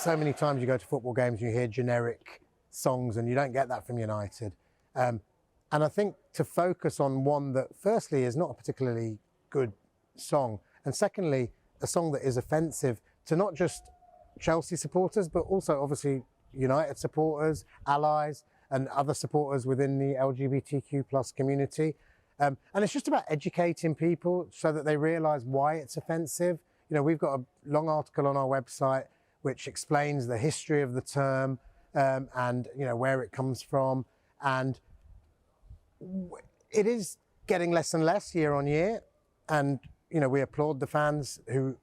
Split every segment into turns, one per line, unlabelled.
so many times you go to football games and you hear generic songs, and you don't get that from United. And I think to focus on one that firstly is not a particularly good song, and secondly, a song that is offensive to not just Chelsea supporters, but also obviously United supporters, allies, and other supporters within the LGBTQ plus community. And it's just about educating people so that they realise why it's offensive. You know, we've got a long article on our website which explains the history of the term and, you know, where it comes from. And it is getting less and less year on year. And, you know, we applaud the fans who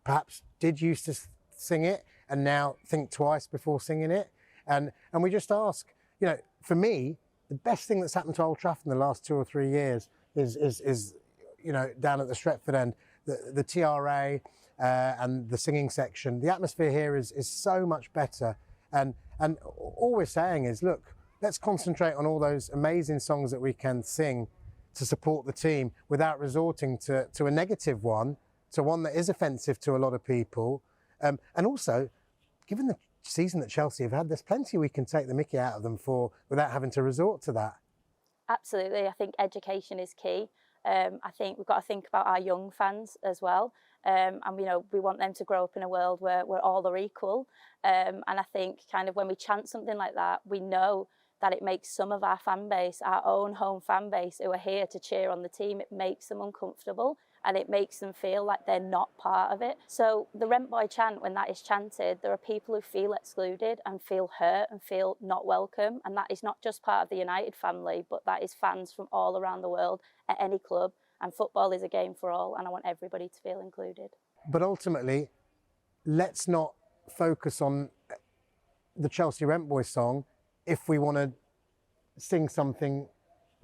perhaps did used to sing it and now think twice before singing it. And we just ask, you know, for me, the best thing that's happened to Old Trafford in the last 2 or 3 years is you know, down at the Stretford end, the TRA and the singing section. The atmosphere here is so much better. And all we're saying is, look, let's concentrate on all those amazing songs that we can sing to support the team without resorting to a negative one, to one that is offensive to a lot of people. And also, given the season that Chelsea have had, there's plenty we can take the mickey out of them for without having to resort to that.
Absolutely. I think education is key. I think we've got to think about our young fans as well. And, you know, we want them to grow up in a world where all are equal. And I think kind of when we chant something like that, we know that it makes some of our fan base, our own home fan base who are here to cheer on the team, it makes them uncomfortable and it makes them feel like they're not part of it. So the Rent Boy chant, when that is chanted, there are people who feel excluded and feel hurt and feel not welcome. And that is not just part of the United family, but that is fans from all around the world at any club. And football is a game for all, and I want everybody to feel included.
But ultimately, let's not focus on the Chelsea Rent Boy song if we want to sing something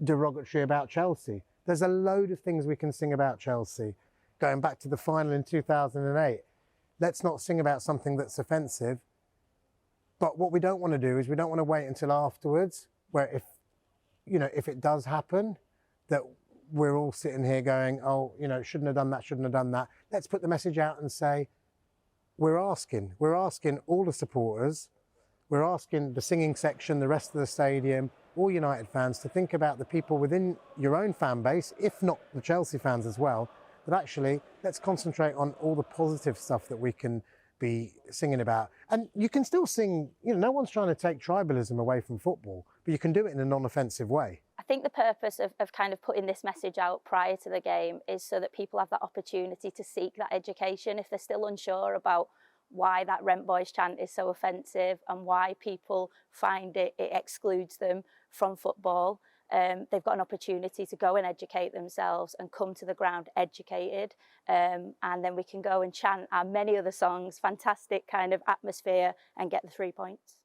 derogatory about Chelsea. There's a load of things we can sing about Chelsea. Going back to the final in 2008, let's not sing about something that's offensive. But what we don't want to do is we don't want to wait until afterwards, where if it does happen, that we're all sitting here going, oh, you know, shouldn't have done that, shouldn't have done that. Let's put the message out and say, we're asking all the supporters, we're asking the singing section, the rest of the stadium, all United fans to think about the people within your own fan base, if not the Chelsea fans as well, that actually let's concentrate on all the positive stuff that we can be singing about. And you can still sing, you know, no one's trying to take tribalism away from football, but you can do it in a non-offensive way.
I think the purpose of kind of putting this message out prior to the game is so that people have that opportunity to seek that education if they're still unsure about why that Rent Boys chant is so offensive and why people find it excludes them from football. They've got an opportunity to go and educate themselves and come to the ground educated. And then we can go and chant our many other songs, fantastic kind of atmosphere, and get the 3 points.